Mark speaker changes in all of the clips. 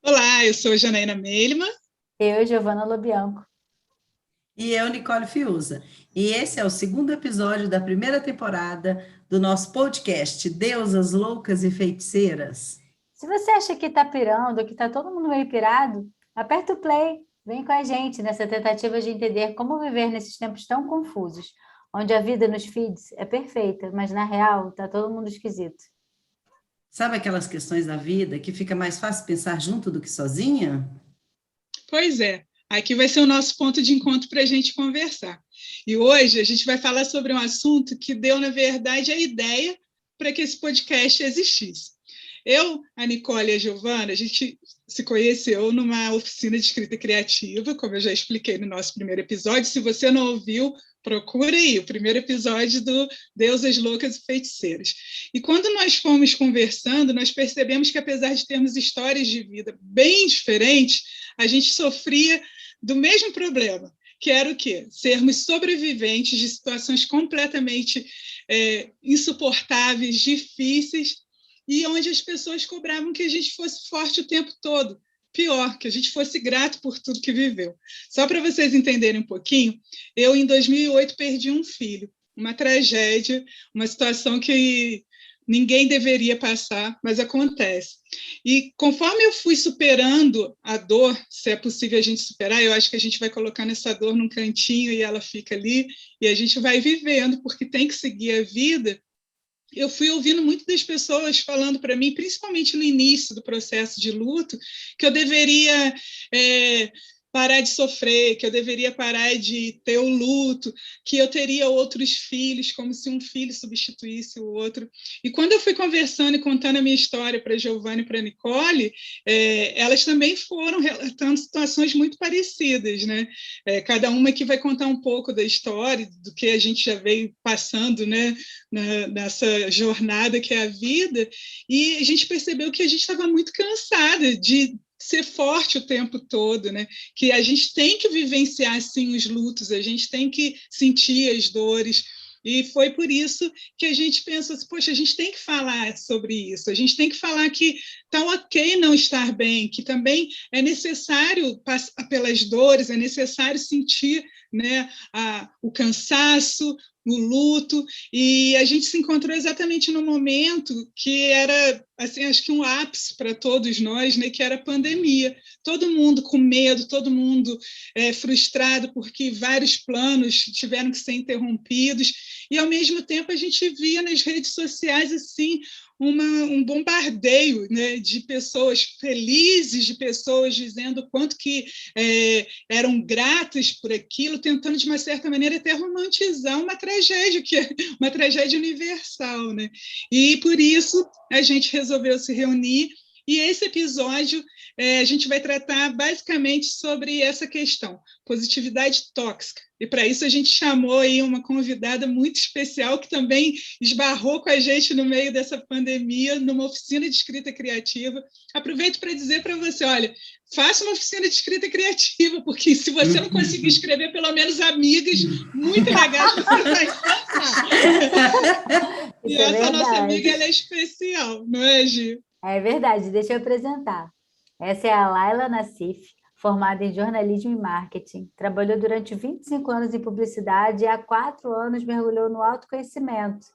Speaker 1: Olá, eu sou Janaína Meilima.
Speaker 2: Eu, Giovana Lobianco.
Speaker 3: E eu, Nicole Fiuza. E esse é o segundo episódio da primeira temporada do nosso podcast Deusas Loucas e Feiticeiras.
Speaker 2: Se você acha que está pirando, que está todo mundo meio pirado, aperta o play, vem com a gente nessa tentativa de entender como viver nesses tempos tão confusos, onde a vida nos feeds é perfeita, mas na real está todo mundo esquisito.
Speaker 3: Sabe aquelas questões da vida que fica mais fácil pensar junto do que sozinha?
Speaker 1: Pois é, aqui vai ser o nosso ponto de encontro para a gente conversar. E hoje a gente vai falar sobre um assunto que deu, na verdade, a ideia para que esse podcast existisse. Eu, a Nicole e a Giovana, a gente se conheceu numa oficina de escrita criativa, como eu já expliquei no nosso primeiro episódio. Se você não ouviu, procura aí, o primeiro episódio do Deusas Loucas e Feiticeiras. E quando nós fomos conversando, nós percebemos que, apesar de termos histórias de vida bem diferentes, a gente sofria do mesmo problema, que era o quê? Sermos sobreviventes de situações completamente insuportáveis, difíceis, e onde as pessoas cobravam que a gente fosse forte o tempo todo. Pior, que a gente fosse grato por tudo que viveu. Só para vocês entenderem um pouquinho, eu, em 2008, perdi um filho. Uma tragédia, uma situação que ninguém deveria passar, mas acontece. E conforme eu fui superando a dor, se é possível a gente superar, eu acho que a gente vai colocando essa dor num cantinho e ela fica ali, e a gente vai vivendo, porque tem que seguir a vida. Eu fui ouvindo muito das pessoas falando para mim, principalmente no início do processo de luto, que eu deveria parar de sofrer, que eu deveria parar de ter o luto, que eu teria outros filhos, como se um filho substituísse o outro. E quando eu fui conversando e contando a minha história para a Giovana e para a Nicole, elas também foram relatando situações muito parecidas, né? Cada uma que vai contar um pouco da história, do que a gente já veio passando, né? Nessa jornada que é a vida, e a gente percebeu que a gente estava muito cansada de ser forte o tempo todo, né? Que a gente tem que vivenciar, sim, os lutos, a gente tem que sentir as dores, e foi por isso que a gente pensou assim, poxa, a gente tem que falar sobre isso, a gente tem que falar que está ok não estar bem, que também é necessário passar pelas dores, é necessário sentir, né, o cansaço, o luto, e a gente se encontrou exatamente no momento que era, assim, acho que um ápice para todos nós, né, que era a pandemia. Todo mundo com medo, todo mundo frustrado porque vários planos tiveram que ser interrompidos, e ao mesmo tempo a gente via nas redes sociais assim um bombardeio, né, de pessoas felizes, de pessoas dizendo o quanto que eram gratas por aquilo, tentando, de uma certa maneira, até romantizar uma tragédia, que é uma tragédia universal, né? E, por isso, a gente resolveu se reunir, e esse episódio a gente vai tratar basicamente sobre essa questão, positividade tóxica. E para isso a gente chamou aí uma convidada muito especial que também esbarrou com a gente no meio dessa pandemia, numa oficina de escrita criativa. Aproveito para dizer para você, olha, faça uma oficina de escrita criativa, porque se você não conseguir escrever, pelo menos amigas muito legais você vai encontrar. E essa nossa amiga, ela é especial, não é, Gi?
Speaker 2: É verdade, deixa eu apresentar. Essa é a Laila Nassif, formada em jornalismo e marketing. Trabalhou durante 25 anos em publicidade e há 4 anos mergulhou no autoconhecimento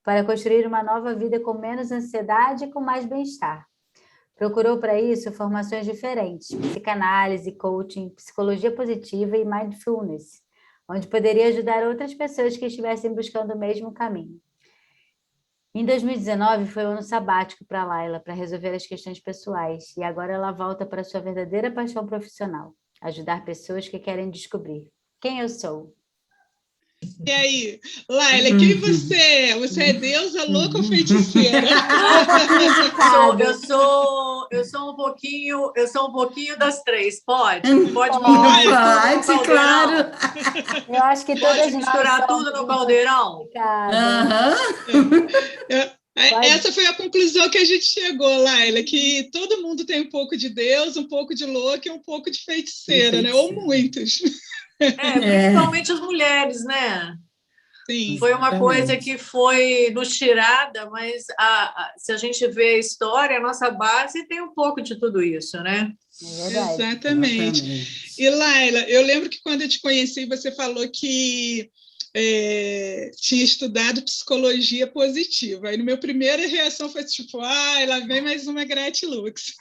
Speaker 2: para construir uma nova vida com menos ansiedade e com mais bem-estar. Procurou para isso formações diferentes, psicanálise, coaching, psicologia positiva e mindfulness, onde poderia ajudar outras pessoas que estivessem buscando o mesmo caminho. Em 2019 foi o ano sabático para a Laila para resolver as questões pessoais, e agora ela volta para sua verdadeira paixão profissional, ajudar pessoas que querem descobrir quem eu sou.
Speaker 1: E aí, Laila, quem você é? Você é deusa, louca ou feiticeira?
Speaker 4: Eu sou um pouquinho das três. Pode
Speaker 3: Pode,
Speaker 4: misturar
Speaker 3: claro.
Speaker 2: Eu acho que toda a gente
Speaker 4: misturar tudo no caldeirão.
Speaker 1: Essa foi a conclusão que a gente chegou, Laila, que todo mundo tem um pouco de Deus, um pouco de louca e um pouco de feiticeira, né? Ou muitos.
Speaker 4: Principalmente as mulheres, né?
Speaker 1: Sim.
Speaker 4: Foi uma coisa
Speaker 3: Exatamente.
Speaker 4: que foi nos tirada, mas se a gente vê a história, a nossa base tem um pouco de tudo isso, né?
Speaker 2: É verdade.
Speaker 1: Exatamente.
Speaker 3: Exatamente.
Speaker 1: E, Laila, eu lembro que quando eu te conheci, você falou que tinha estudado psicologia positiva. Aí, no meu primeira reação foi tipo, lá vem mais uma Gratilux.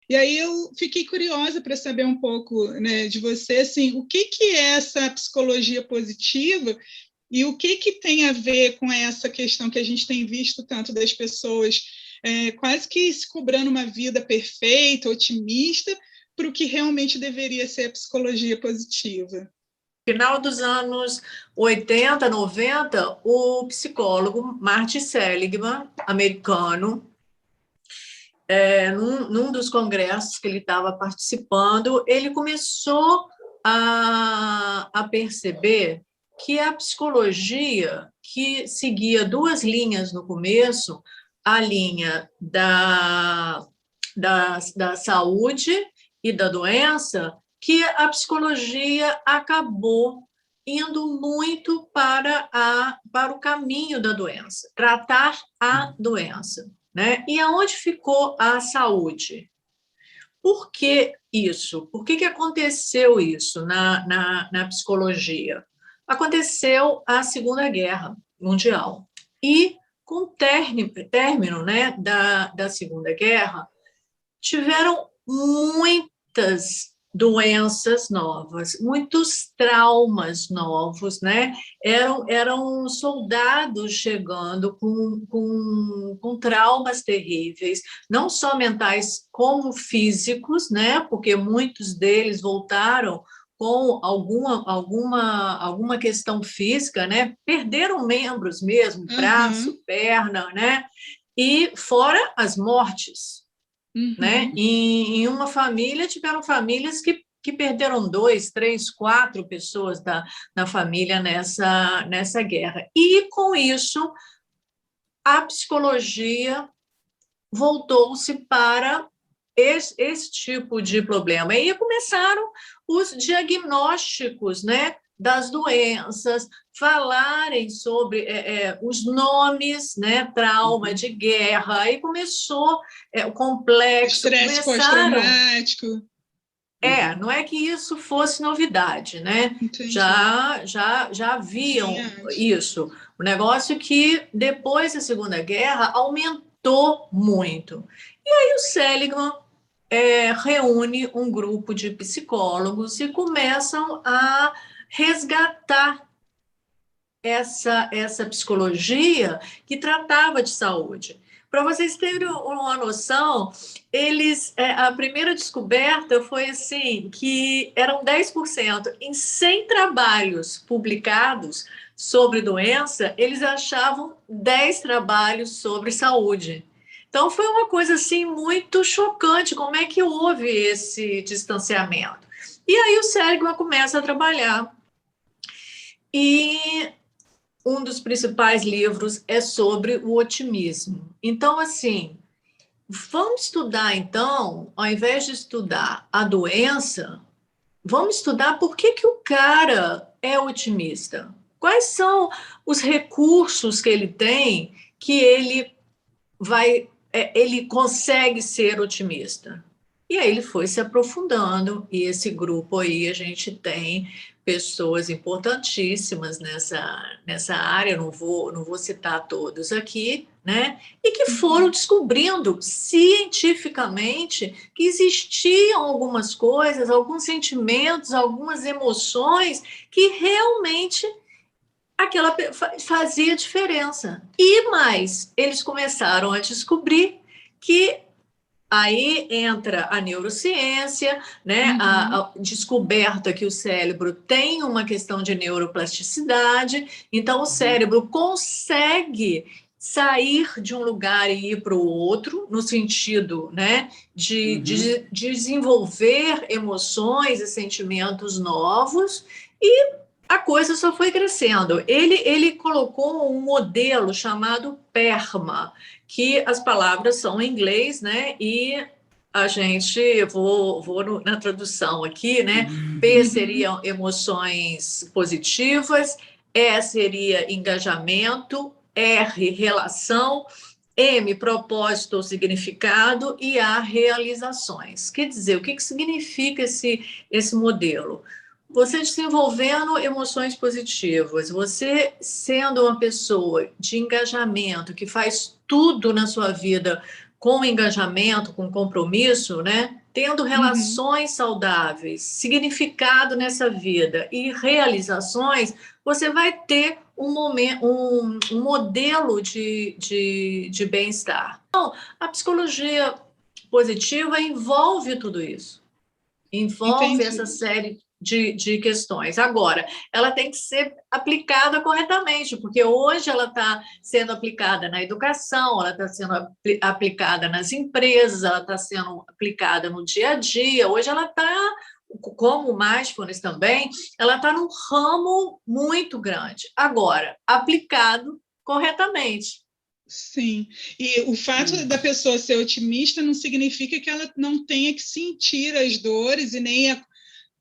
Speaker 1: E aí eu fiquei curiosa para saber um pouco, né, de você, assim, o que é essa psicologia positiva e o que tem a ver com essa questão que a gente tem visto tanto das pessoas quase que se cobrando uma vida perfeita, otimista, para o que realmente deveria ser a psicologia positiva.
Speaker 4: Final dos anos 80, 90, o psicólogo Martin Seligman, americano, num dos congressos que ele estava participando, ele começou a perceber que a psicologia, que seguia duas linhas no começo, a linha da saúde e da doença, que a psicologia acabou indo muito para o caminho da doença, tratar a doença. Né? E aonde ficou a saúde? Por que isso? Por que aconteceu isso na psicologia? Aconteceu a Segunda Guerra Mundial. E, com o término né, da Segunda Guerra, tiveram muitas doenças novas, muitos traumas novos, né? Eram soldados chegando com traumas terríveis, não só mentais como físicos, né? Porque muitos deles voltaram com alguma questão física, né? Perderam membros mesmo, braço, perna, né? E fora as mortes. Né? Em uma família, tiveram famílias que perderam 2, 3, 4 pessoas da família nessa guerra. E, com isso, a psicologia voltou-se para esse tipo de problema. E começaram os diagnósticos, né, das doenças, falarem sobre os nomes, né, trauma de guerra, aí começou o complexo,
Speaker 1: estresse pós-traumático.
Speaker 4: Não é que isso fosse novidade, né?
Speaker 1: Entendi.
Speaker 4: Já haviam isso. O negócio é que, depois da Segunda Guerra, aumentou muito. E aí o Seligman reúne um grupo de psicólogos e começam a resgatar essa psicologia que tratava de saúde. Para vocês terem uma noção, a primeira descoberta foi assim, que eram 10%. Em 100 trabalhos publicados sobre doença, eles achavam 10 trabalhos sobre saúde. Então, foi uma coisa assim, muito chocante, como é que houve esse distanciamento. E aí o Seligman começa a trabalhar. E um dos principais livros é sobre o otimismo. Então, assim, vamos estudar, então, ao invés de estudar a doença, vamos estudar por que o cara é otimista. Quais são os recursos que ele tem que ele consegue ser otimista? E aí ele foi se aprofundando, e esse grupo aí a gente tem pessoas importantíssimas nessa área, eu não vou citar todos aqui, né? E que foram descobrindo cientificamente que existiam algumas coisas, alguns sentimentos, algumas emoções que realmente fazia diferença. E mais, eles começaram a descobrir que aí entra a neurociência, né? A descoberta que o cérebro tem uma questão de neuroplasticidade, então o cérebro consegue sair de um lugar e ir para o outro, no sentido, né, de desenvolver emoções e sentimentos novos, e a coisa só foi crescendo. Ele colocou um modelo chamado PERMA, que as palavras são em inglês, né? E a gente, vou na tradução aqui, né? P seriam emoções positivas, E seria engajamento, R, relação, M, propósito ou significado, e A, realizações. Quer dizer, o que significa esse modelo? Você desenvolvendo emoções positivas, você sendo uma pessoa de engajamento, que faz tudo na sua vida com engajamento, com compromisso, né? Tendo relações saudáveis, significado nessa vida e realizações, você vai ter um modelo de bem-estar. Então, a psicologia positiva envolve tudo isso. Envolve essa série de questões. Agora, ela tem que ser aplicada corretamente, porque hoje ela está sendo aplicada na educação, ela está sendo aplicada nas empresas, ela está sendo aplicada no dia a dia. Hoje ela está, como o mindfulness também, ela está num ramo muito grande. Agora, aplicado corretamente.
Speaker 1: Sim, e o fato da pessoa ser otimista não significa que ela não tenha que sentir as dores e nem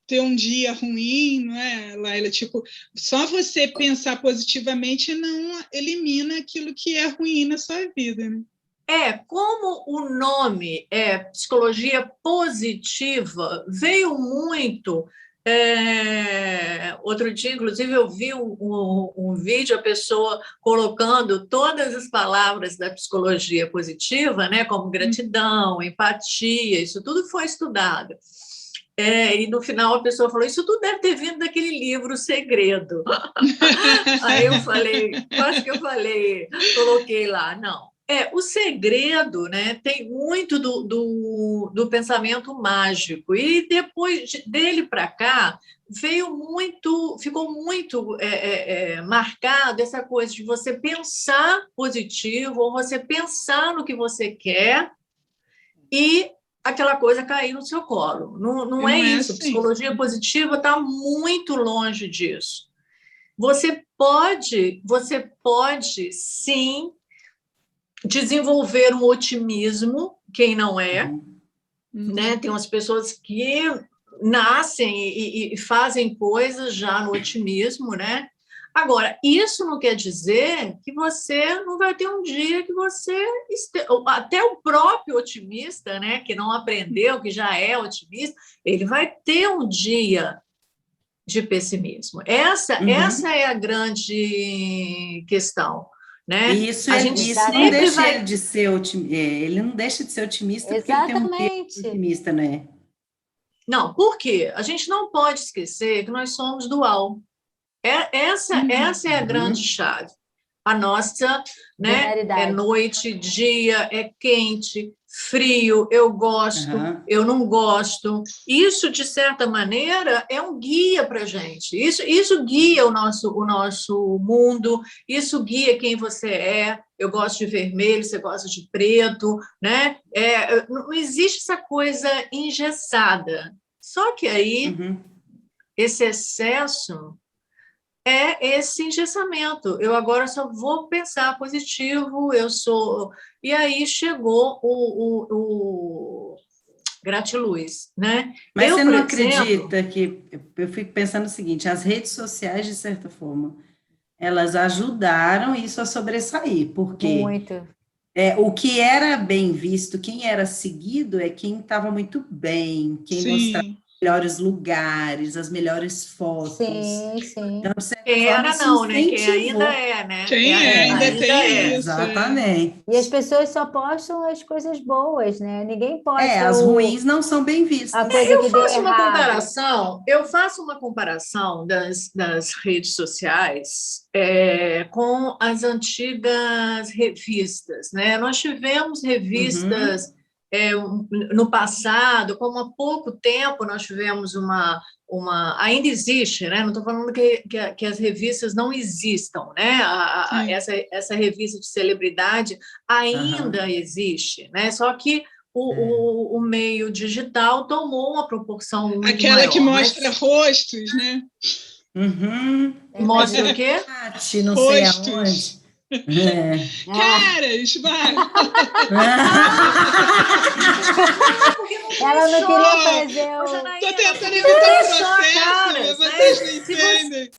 Speaker 1: ter um dia ruim, não é, Laila? Tipo, só você pensar positivamente não elimina aquilo que é ruim na sua vida, né?
Speaker 4: Como o nome é psicologia positiva, veio muito... outro dia, inclusive, eu vi um vídeo, a pessoa colocando todas as palavras da psicologia positiva, né, como gratidão, empatia, isso tudo foi estudado. E no final a pessoa falou, isso tudo deve ter vindo daquele livro, O Segredo. Aí eu falei, quase que eu falei, coloquei lá, não. O segredo, né, tem muito do pensamento mágico, e depois dele para cá ficou muito marcado essa coisa de você pensar positivo, ou você pensar no que você quer e aquela coisa cair no seu colo. Não é isso.
Speaker 1: Assim.
Speaker 4: Psicologia positiva está muito longe disso. Você pode sim desenvolver um otimismo, quem não é, né? Tem umas pessoas que nascem e fazem coisas já no otimismo, né? Agora, isso não quer dizer que você não vai ter um dia que você... Até o próprio otimista, né, que não aprendeu, que já é otimista, ele vai ter um dia de pessimismo. Essa é a grande questão. Né?
Speaker 3: Isso, não deixa de ser ele não deixa de ser otimista.
Speaker 2: Exatamente.
Speaker 3: Porque ele tem um tempo otimista, né?
Speaker 4: Não, por quê? A gente não pode esquecer que nós somos dual. Essa é a grande chave. A nossa, né, é noite, dia, é quente, frio, eu gosto, eu não gosto. Isso, de certa maneira, é um guia para a gente. Isso guia o nosso mundo, isso guia quem você é. Eu gosto de vermelho, você gosta de preto, né? Não existe essa coisa engessada. Só que aí, esse excesso é esse engessamento. Eu agora só vou pensar positivo, E aí chegou o gratiluz, né?
Speaker 3: Mas você não acredita que... Eu fico pensando o seguinte, as redes sociais, de certa forma, elas ajudaram isso a sobressair, porque...
Speaker 2: Muito.
Speaker 3: O que era bem visto, quem era seguido é quem estava muito bem, quem mostrava os melhores lugares, as melhores fotos.
Speaker 2: Sim.
Speaker 3: Então,
Speaker 4: quem era não, né? Quem ainda é, né?
Speaker 1: Quem ainda tem isso.
Speaker 3: Exatamente.
Speaker 2: E as pessoas só postam as coisas boas, né? Ninguém posta
Speaker 3: as ruins não são bem vistas.
Speaker 4: Eu faço uma comparação das redes sociais com as antigas revistas, né? Nós tivemos revistas no passado, como há pouco tempo nós tivemos ainda existe, né? Não estou falando que as revistas não existam, né? Essa revista de celebridade ainda existe, né? Só que o meio digital tomou uma proporção muito
Speaker 1: Aquela
Speaker 4: maior,
Speaker 1: que mostra rostos, né?
Speaker 4: Mostra o quê?
Speaker 3: Não
Speaker 1: rostos.
Speaker 3: Sei aonde.
Speaker 1: Caras, vai!
Speaker 4: Porque
Speaker 2: Ela não queria fazer
Speaker 4: Ô,
Speaker 2: o...
Speaker 4: Janaína,
Speaker 1: Estou tentando
Speaker 4: porque
Speaker 1: evitar o
Speaker 4: olha só,
Speaker 1: processo,
Speaker 4: Caras,
Speaker 1: mas vocês
Speaker 4: né?
Speaker 1: não entendem.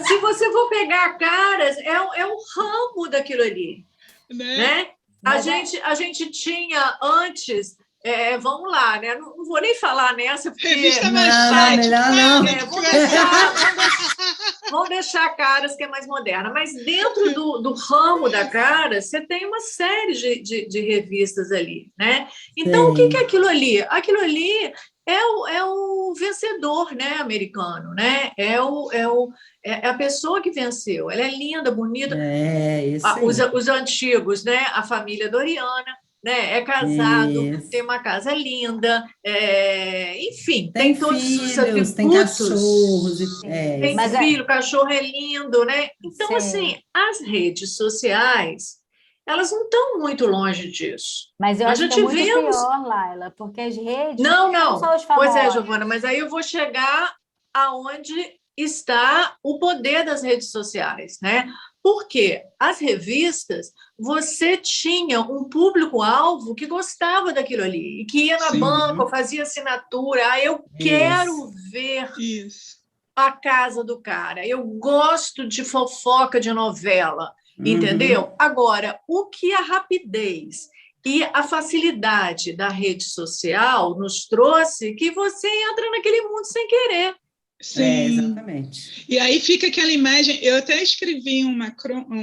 Speaker 4: Se você for pegar Caras, é um ramo daquilo ali,
Speaker 1: Né?
Speaker 4: né? A gente tinha antes, vamos lá, né? Não vou nem falar nessa, porque
Speaker 1: Revista
Speaker 3: Não,
Speaker 1: Manchete,
Speaker 3: melhor não.
Speaker 4: vamos deixar Caras, que é mais moderna. Mas dentro do ramo da Caras, você tem uma série de revistas ali, né? Então, o que é aquilo ali? Aquilo ali é o vencedor, né, americano, né? É a pessoa que venceu. Ela é linda, bonita.
Speaker 3: Isso aí.
Speaker 4: Os antigos, né? A família Doriana, né? É casado,
Speaker 3: Isso.
Speaker 4: tem uma casa linda, enfim,
Speaker 3: Tem
Speaker 4: todos os
Speaker 3: filhos, tem
Speaker 4: atributos.
Speaker 3: cachorros.
Speaker 4: Tem
Speaker 2: Mas
Speaker 4: filho, cachorro é lindo, né? Então,
Speaker 2: Sim.
Speaker 4: assim, as redes sociais, elas não estão muito longe disso.
Speaker 2: Mas eu
Speaker 4: Nós
Speaker 2: acho
Speaker 4: já
Speaker 2: que é muito
Speaker 4: tivemos.
Speaker 2: pior, Laila, porque as redes
Speaker 4: Não,
Speaker 2: não
Speaker 4: não.
Speaker 2: são os
Speaker 4: Pois é,
Speaker 2: famosos.
Speaker 4: Giovana, mas aí eu vou chegar aonde está o poder das redes sociais, né? Porque as revistas, você tinha um público-alvo que gostava daquilo ali, e que ia na
Speaker 1: Sim.
Speaker 4: banca, fazia assinatura. Eu quero ver
Speaker 1: Isso.
Speaker 4: a casa do cara, eu gosto de fofoca de novela, entendeu? Agora, o que a rapidez e a facilidade da rede social nos trouxe, que você entra naquele mundo sem querer.
Speaker 1: Sim.
Speaker 3: Exatamente.
Speaker 1: E aí fica aquela imagem, eu até escrevi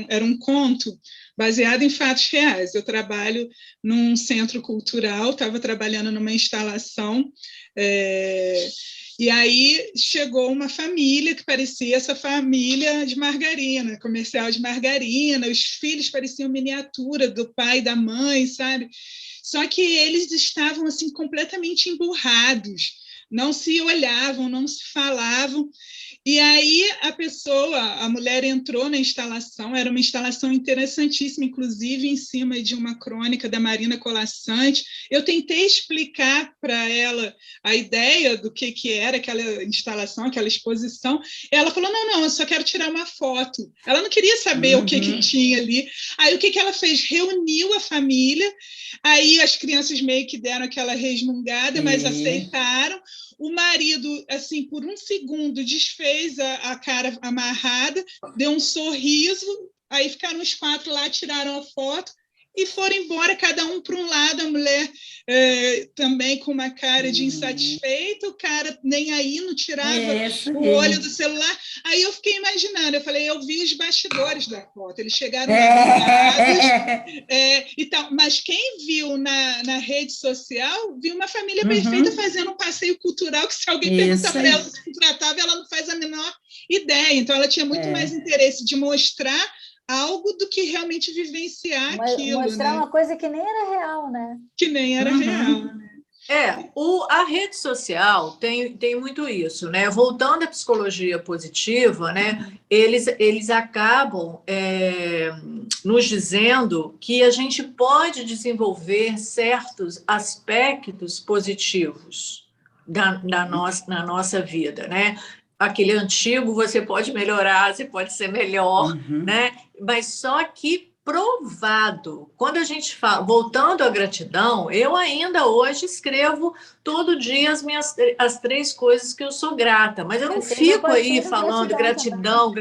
Speaker 1: era um conto baseado em fatos reais. Eu trabalho num centro cultural, estava trabalhando numa instalação, e aí chegou uma família que parecia essa família de margarina, comercial de margarina, os filhos pareciam miniatura do pai e da mãe, sabe? Só que eles estavam assim completamente emburrados, não se olhavam, não se falavam. E aí a mulher entrou na instalação, era uma instalação interessantíssima, inclusive em cima de uma crônica da Marina Colaçante. Eu tentei explicar para ela a ideia do que era aquela instalação, aquela exposição. Ela falou, não, eu só quero tirar uma foto. Ela não queria saber o que tinha ali. Aí o que ela fez? Reuniu a família, aí as crianças meio que deram aquela resmungada, mas aceitaram. O marido, assim, por um segundo, desfez a cara amarrada, deu um sorriso, aí ficaram os 4 lá, tiraram a foto e foram embora, cada um para um lado, a mulher também com uma cara de insatisfeita, o cara nem aí, não tirava o olho do celular. Aí eu fiquei imaginando, eu falei, eu vi os bastidores da foto, eles chegaram avisados, e tal, mas quem viu na rede social, viu uma família perfeita fazendo um passeio cultural, que se alguém perguntar para ela o que se tratava, ela não faz a menor ideia. Então, ela tinha muito mais interesse de mostrar algo do que realmente vivenciar aquilo.
Speaker 2: Mostrar,
Speaker 1: né?
Speaker 2: uma coisa que nem era real, né?
Speaker 1: Que nem era real.
Speaker 4: A rede social tem muito isso, né? Voltando à psicologia positiva, né? Eles acabam nos dizendo que a gente pode desenvolver certos aspectos positivos na nossa vida, né? Aquele antigo você pode melhorar, você pode ser melhor, né? Mas só que provado. Quando a gente fala, voltando à gratidão, eu ainda hoje escrevo todo dia as 3 coisas que eu sou grata, mas eu não fico aí falando gratidão.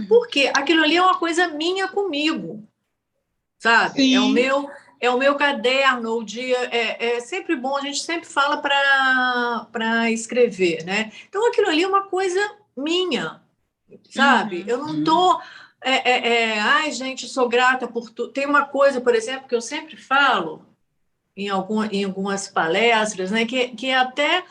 Speaker 4: Porque aquilo ali é uma coisa minha comigo, sabe?
Speaker 1: Sim.
Speaker 4: É o meu caderno, o dia. É sempre bom, a gente sempre fala para escrever, né? Então, aquilo ali é uma coisa minha, sabe? Eu não estou. Ai, gente, sou grata por tudo. Tem uma coisa, por exemplo, que eu sempre falo em algumas palestras, né? Que é até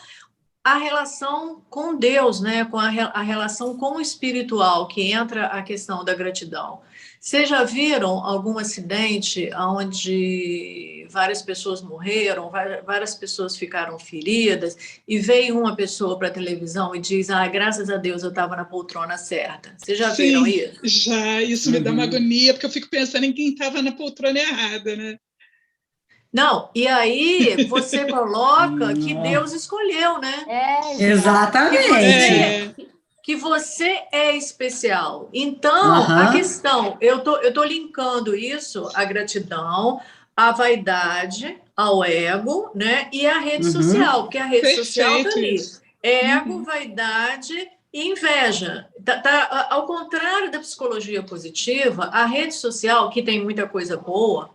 Speaker 4: a relação com Deus, né? Com a relação com o espiritual, que entra a questão da gratidão. Vocês já viram algum acidente onde várias pessoas morreram, várias pessoas ficaram feridas, e veio uma pessoa para a televisão e diz, graças a Deus eu estava na poltrona certa. Vocês já viram isso?
Speaker 1: Já, isso me dá uma agonia, porque eu fico pensando em quem estava na poltrona errada, né?
Speaker 4: Não, e aí você coloca que Deus escolheu, né?
Speaker 3: Exatamente.
Speaker 4: Que você é especial. Então, a questão, eu tô linkando isso, a gratidão, à vaidade, ao ego, né? E à rede social, porque a rede social está ali.
Speaker 1: Isso.
Speaker 4: Ego, vaidade e inveja. Ao contrário da psicologia positiva, a rede social, que tem muita coisa boa,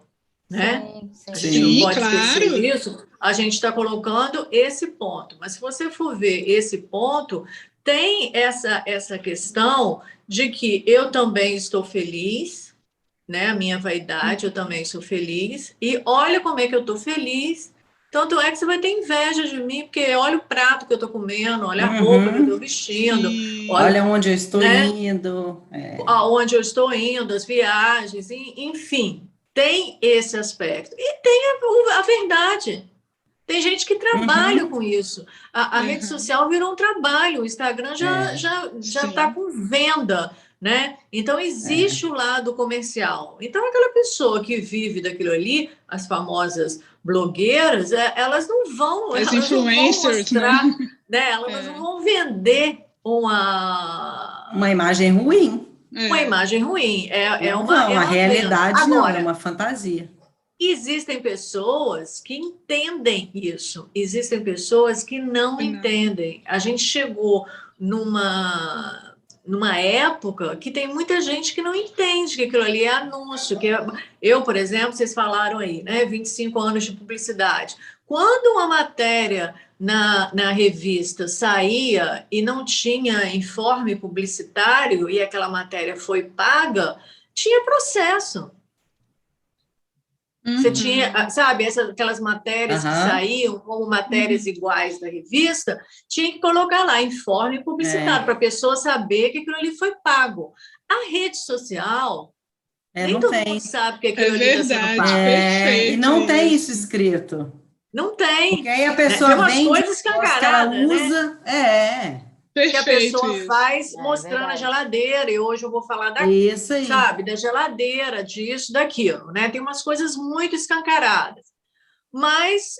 Speaker 4: né? A gente não pode esquecer isso, a gente está colocando esse ponto. Mas se você for ver esse ponto, tem essa questão de que eu também estou feliz, né? A minha vaidade, eu também sou feliz, e olha como é que eu estou feliz. Tanto é que você vai ter inveja de mim, porque olha o prato que eu estou comendo, olha a roupa que eu estou vestindo,
Speaker 3: olha onde eu estou indo,
Speaker 4: aonde eu estou indo, as viagens, enfim, tem esse aspecto. E tem a verdade. Tem gente que trabalha com isso. A rede social virou um trabalho, o Instagram já está com venda, né? Então, existe o lado comercial. Então, aquela pessoa que vive daquilo ali, as famosas blogueiras, elas não vão...
Speaker 1: As influencers,
Speaker 4: não vão mostrar, né? Elas não vão vender uma
Speaker 3: imagem ruim.
Speaker 4: Uma imagem ruim. É uma
Speaker 3: realidade
Speaker 4: venda.
Speaker 3: não, é uma fantasia.
Speaker 4: Existem pessoas que entendem isso, existem pessoas que não entendem. A gente chegou numa época que tem muita gente que não entende que aquilo ali é anúncio. Eu, por exemplo, vocês falaram aí, né? 25 anos de publicidade. Quando uma matéria na revista saía e não tinha informe publicitário e aquela matéria foi paga, tinha processo. Você tinha, sabe, aquelas matérias que saíam como matérias iguais da revista, tinha que colocar lá informe publicitário para a pessoa saber que aquilo ali foi pago. A rede social, nem todo mundo sabe que aquilo ali está sendo pago.
Speaker 3: E não tem isso escrito.
Speaker 4: Não tem.
Speaker 3: Porque aí a pessoa
Speaker 4: tem umas
Speaker 3: vende
Speaker 4: coisas escancaradas,
Speaker 3: ela usa,
Speaker 4: que a pessoa faz mostrando a geladeira, e hoje eu vou falar sabe, da geladeira, disso, daquilo, né? Tem umas coisas muito escancaradas. Mas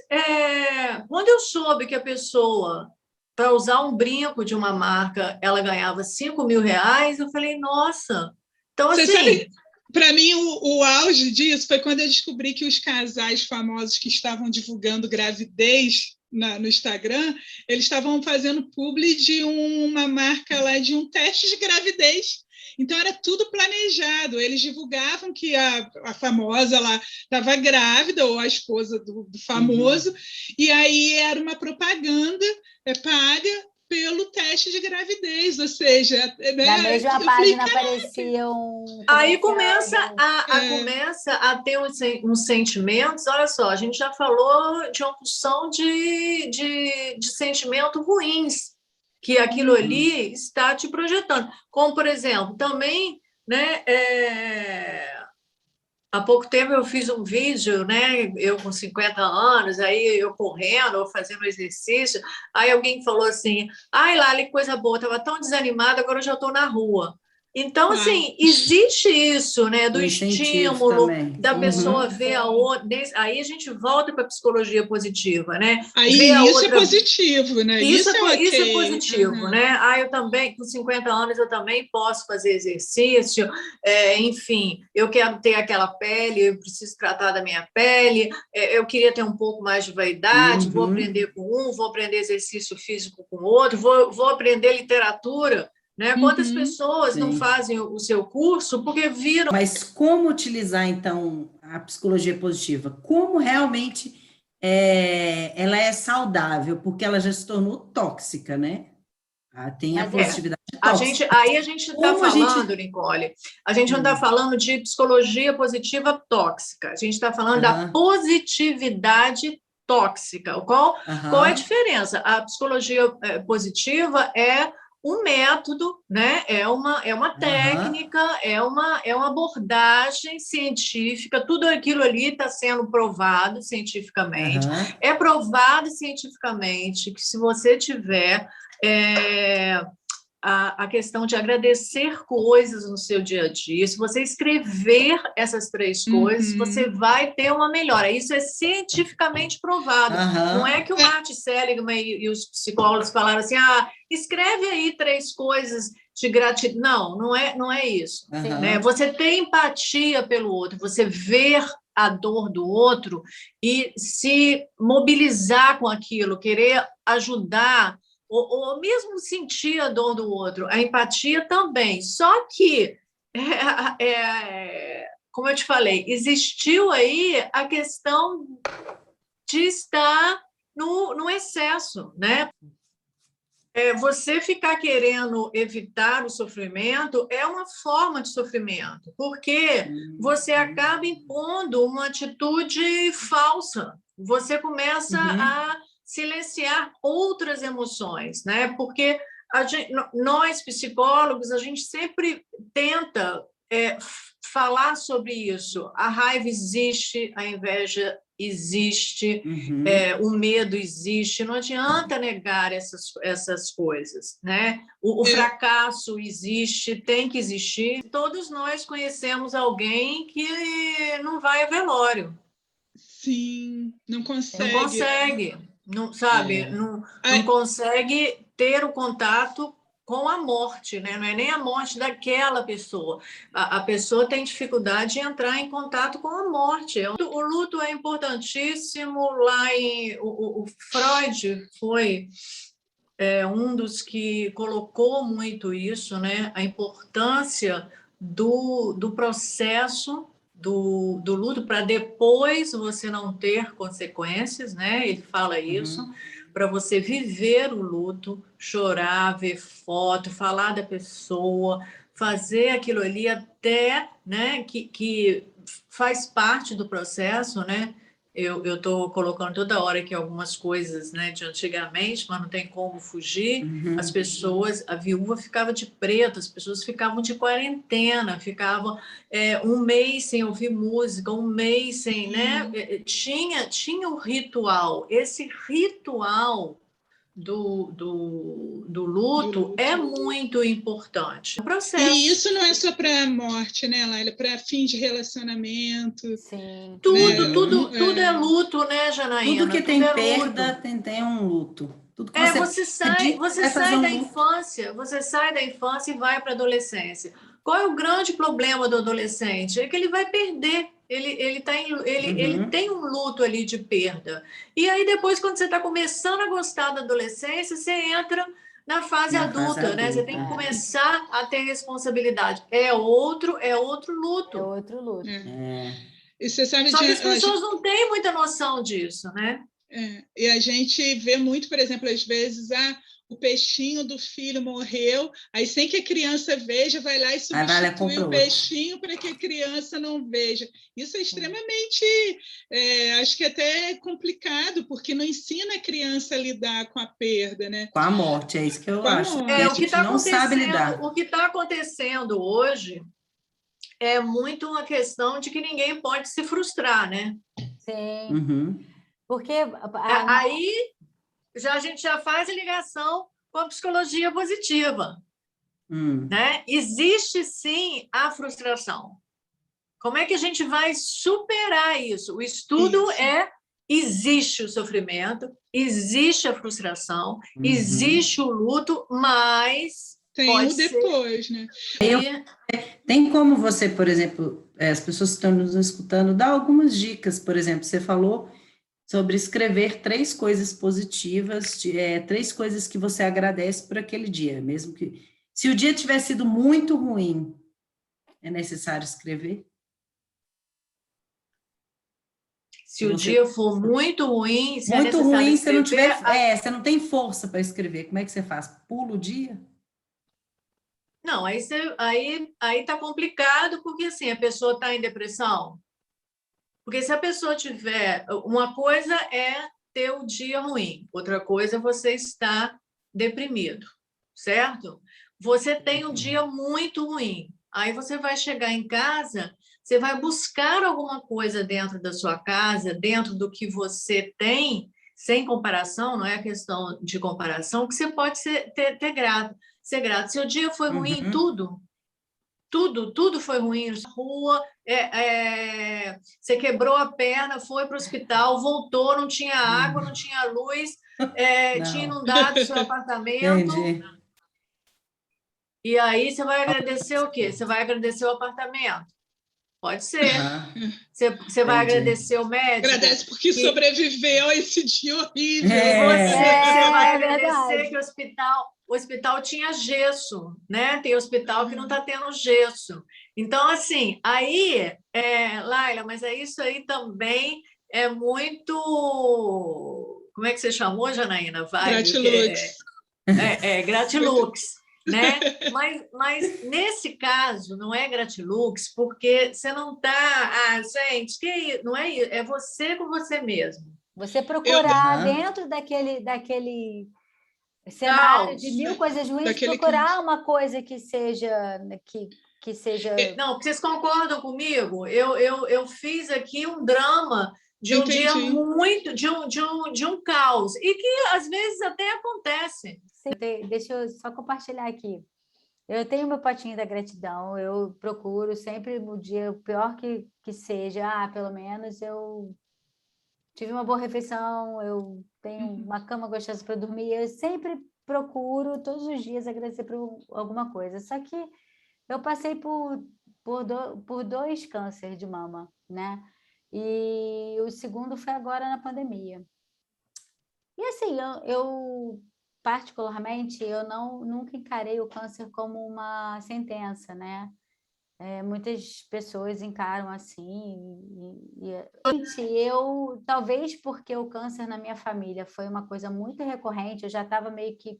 Speaker 4: quando eu soube que a pessoa, para usar um brinco de uma marca, ela ganhava R$5.000, eu falei, nossa, então assim... Você sabe,
Speaker 1: para mim, o auge disso foi quando eu descobri que os casais famosos que estavam divulgando gravidez no Instagram, eles estavam fazendo publi de uma marca lá de um teste de gravidez. Então, era tudo planejado. Eles divulgavam que a famosa lá estava grávida, ou a esposa do famoso, e aí era uma propaganda paga pelo teste de gravidez, ou seja...
Speaker 2: Na mesma página aparecia um...
Speaker 4: Aí começa a ter uns sentimentos, olha só, a gente já falou de uma porção de sentimentos ruins, que aquilo ali está te projetando. Como, por exemplo, também, né, há pouco tempo eu fiz um vídeo, né, eu com 50 anos, aí eu correndo, ou fazendo exercício, aí alguém falou assim, ai, Lali, que coisa boa, estava tão desanimada, agora eu já estou na rua. Então, assim, existe isso, né, do estímulo, da pessoa ver a outra. Aí a gente volta para a psicologia positiva, né?
Speaker 1: Aí isso é positivo, né?
Speaker 4: Isso é positivo, né? Eu também, com 50 anos, eu também posso fazer exercício, enfim, eu quero ter aquela pele, eu preciso tratar da minha pele, eu queria ter um pouco mais de vaidade, vou aprender com um, vou aprender exercício físico com outro, vou aprender literatura. Né? Quantas pessoas não fazem o seu curso porque viram...
Speaker 3: Mas como utilizar, então, a psicologia positiva? Como realmente ela é saudável? Porque ela já se tornou tóxica, né? Tem a positividade tóxica.
Speaker 4: Aí a gente está falando, Nicole, a gente não está falando de psicologia positiva tóxica, a gente está falando da positividade tóxica. Qual é a diferença? A psicologia positiva é um método, né? É uma técnica, é uma abordagem científica, tudo aquilo ali está sendo provado cientificamente. É provado cientificamente que se você tiver a questão de agradecer coisas no seu dia a dia, se você escrever essas 3 coisas, você vai ter uma melhora. Isso é cientificamente provado. Não é que o Martin Seligman e os psicólogos falaram assim, escreve aí 3 coisas de gratidão. Não é isso.
Speaker 3: Aham.
Speaker 4: Né? Você ter empatia pelo outro, você ver a dor do outro e se mobilizar com aquilo, querer ajudar, ou mesmo sentir a dor do outro, a empatia também. Só que, como eu te falei, existiu aí a questão de estar no excesso, né? Você ficar querendo evitar o sofrimento é uma forma de sofrimento, porque você acaba impondo uma atitude falsa. Você começa a silenciar outras emoções, né? Porque nós, psicólogos, a gente sempre tenta falar sobre isso. A raiva existe, a inveja existe, o medo existe, não adianta negar essas coisas, né? O fracasso existe, tem que existir. Todos nós conhecemos alguém que não vai a velório.
Speaker 1: Sim, não consegue.
Speaker 4: Não consegue, não, sabe? Não consegue ter o contato com a morte, né? Não é nem a morte daquela pessoa. A pessoa tem dificuldade de entrar em contato com a morte. O luto é importantíssimo. O Freud foi um dos que colocou muito isso, né? A importância do processo do luto para depois você não ter consequências, né? Ele fala isso. Para você viver o luto, chorar, ver foto, falar da pessoa, fazer aquilo ali até, né, que faz parte do processo, né? Eu estou colocando toda hora aqui algumas coisas, né, de antigamente, mas não tem como fugir. As pessoas, a viúva ficava de preto, as pessoas ficavam de quarentena, ficavam um mês sem ouvir música, um mês sem, né? Tinha o ritual. Esse ritual do luto é muito importante. O processo.
Speaker 1: E isso não é só para morte, né, Laila? Para fim de relacionamento.
Speaker 2: Sim.
Speaker 4: Tudo é luto, né, Janaína?
Speaker 3: Tudo que tem perda tem um luto. Tudo que
Speaker 4: você sai da infância, você sai da infância e vai para a adolescência. Qual é o grande problema do adolescente? É que ele vai perder. Ele tem um luto ali de perda. E aí, depois, quando você está começando a gostar da adolescência, você entra na fase adulta, né? Você tem que começar a ter responsabilidade. É outro luto.
Speaker 2: É outro luto.
Speaker 1: E você sabe,
Speaker 4: só que as pessoas não têm muita noção disso, né?
Speaker 1: E a gente vê muito, por exemplo, às vezes, o peixinho do filho morreu, aí sem que a criança veja, vai lá e substitui o peixinho para que a criança não veja. Isso é extremamente, acho que até complicado, porque não ensina a criança a lidar com a perda, né?
Speaker 3: Com a morte, é isso que eu acho.
Speaker 4: O que está acontecendo, o que está acontecendo hoje é muito uma questão de que ninguém pode se frustrar, né?
Speaker 2: Sim. Porque
Speaker 4: aí a gente já faz a ligação com a psicologia positiva, né? Existe sim a frustração. Como é que a gente vai superar isso? O estudo existe o sofrimento, existe a frustração, existe o luto, mas
Speaker 1: tem o depois, né?
Speaker 3: Tem como você, por exemplo, as pessoas que estão nos escutando, dar algumas dicas, por exemplo, você falou sobre escrever 3 coisas positivas, 3 coisas que você agradece por aquele dia, mesmo que... Se o dia tiver sido muito ruim, é necessário escrever?
Speaker 4: Se o dia for muito ruim,
Speaker 3: muito ruim, você não tiver, você não tem força para escrever, como é que você faz? Pula o dia?
Speaker 4: Não, aí tá complicado, porque assim, a pessoa está em depressão. Porque se a pessoa tiver... Uma coisa é ter o dia ruim, outra coisa é você estar deprimido, certo? Você tem um dia muito ruim, aí você vai chegar em casa, você vai buscar alguma coisa dentro da sua casa, dentro do que você tem, sem comparação, não é questão de comparação, que você pode ter grato. Ser grato. Se o dia foi ruim, tudo foi ruim. Na rua, você quebrou a perna, foi para o hospital, voltou, não tinha água, não tinha luz, tinha inundado o seu apartamento.
Speaker 3: Entendi.
Speaker 4: E aí você vai agradecer o quê? Você vai agradecer o apartamento? Pode ser. Você vai agradecer o médico?
Speaker 1: Agradece porque sobreviveu a esse dia horrível.
Speaker 4: Você vai agradecer que o hospital tinha gesso, né? Tem hospital que não está tendo gesso. Então, assim, aí, Laila, mas isso aí também é muito... Como é que você chamou, Janaína?
Speaker 1: Gratilux.
Speaker 4: Gratilux. Né? Mas nesse caso não é gratilux, porque você não está, gente, não é isso, é você com você mesmo.
Speaker 2: Você procurar dentro daquele cenário de mil coisas ruins, procurar uma coisa que seja que seja.
Speaker 4: Não, vocês concordam comigo? Eu fiz aqui um drama de um dia muito de um caos e que às vezes até acontece.
Speaker 2: Deixa eu só compartilhar aqui. Eu tenho meu potinho da gratidão, eu procuro sempre no dia, o pior que seja, pelo menos eu tive uma boa refeição, eu tenho uma cama gostosa para dormir, eu sempre procuro todos os dias agradecer por alguma coisa. Só que eu passei por 2 cânceres de mama, né? E o segundo foi agora na pandemia. E assim, eu particularmente, eu nunca encarei o câncer como uma sentença, né? Muitas pessoas encaram assim. Eu, talvez porque o câncer na minha família foi uma coisa muito recorrente, eu já estava meio que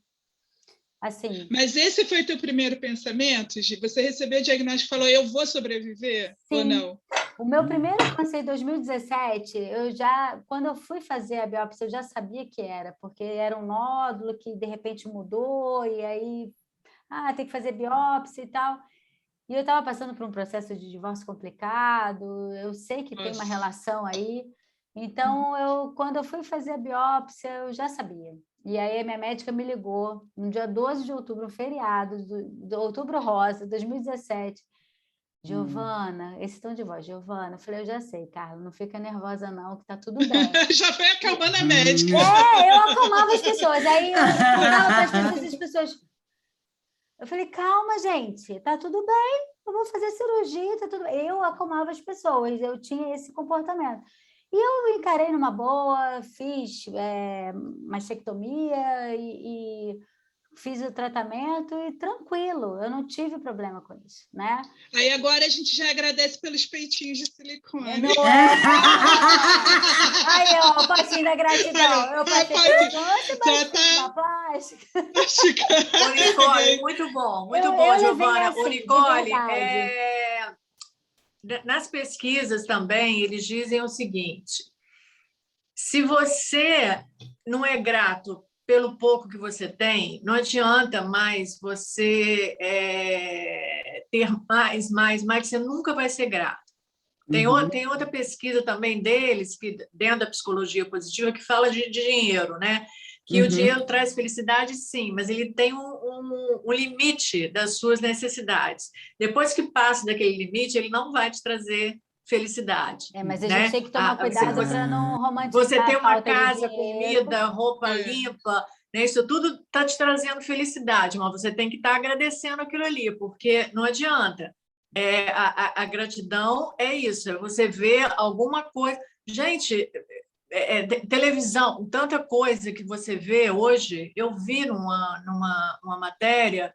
Speaker 2: assim.
Speaker 1: Mas esse foi teu primeiro pensamento, Gi? Você recebeu o diagnóstico e falou, eu vou sobreviver?
Speaker 2: Sim.
Speaker 1: Ou não?
Speaker 2: O meu primeiro câncer em 2017, quando eu fui fazer a biópsia, eu já sabia que era, porque era um nódulo que de repente mudou, e aí, tem que fazer biópsia e tal. E eu estava passando por um processo de divórcio complicado, eu sei que tem uma relação aí. Então, quando eu fui fazer a biópsia, eu já sabia. E aí a minha médica me ligou, no dia 12 de outubro, um feriado, do Outubro Rosa, 2017. Giovana, esse tom de voz, Giovana. Eu falei, eu já sei, Carla, não fica nervosa não, que tá tudo bem.
Speaker 1: Já foi acalmando a médica.
Speaker 2: Eu acalmava as pessoas. Aí eu falava para as pessoas... Eu falei, calma, gente, tá tudo bem, eu vou fazer cirurgia, tá tudo bem. Eu acalmava as pessoas, eu tinha esse comportamento. E eu encarei numa boa, fiz mastectomia e fiz o tratamento e tranquilo, eu não tive problema com isso, né?
Speaker 1: Aí agora a gente já agradece pelos peitinhos de silicone.
Speaker 2: Aí, ó, o potinho da gratidão. Eu passei uma plástica.
Speaker 4: Ô, Nicole, muito bom, Giovana.
Speaker 2: Assim,
Speaker 4: ô, Nicole, nas pesquisas também, eles dizem o seguinte, se você não é grato pelo pouco que você tem, não adianta mais você ter mais, você nunca vai ser grato. Tem outra pesquisa também deles, que dentro da psicologia positiva, que fala de dinheiro, né? Que o dinheiro traz felicidade, sim, mas ele tem um limite das suas necessidades. Depois que passa daquele limite, ele não vai te trazer felicidade.
Speaker 2: Mas a gente tem que tomar cuidado para não romantizar.
Speaker 4: Você ter uma casa, comida, roupa limpa, né? Isso tudo está te trazendo felicidade, mas você tem que estar agradecendo aquilo ali, porque não adianta. A gratidão é isso, é você ver alguma coisa. Gente, televisão, tanta coisa que você vê hoje. Eu vi numa matéria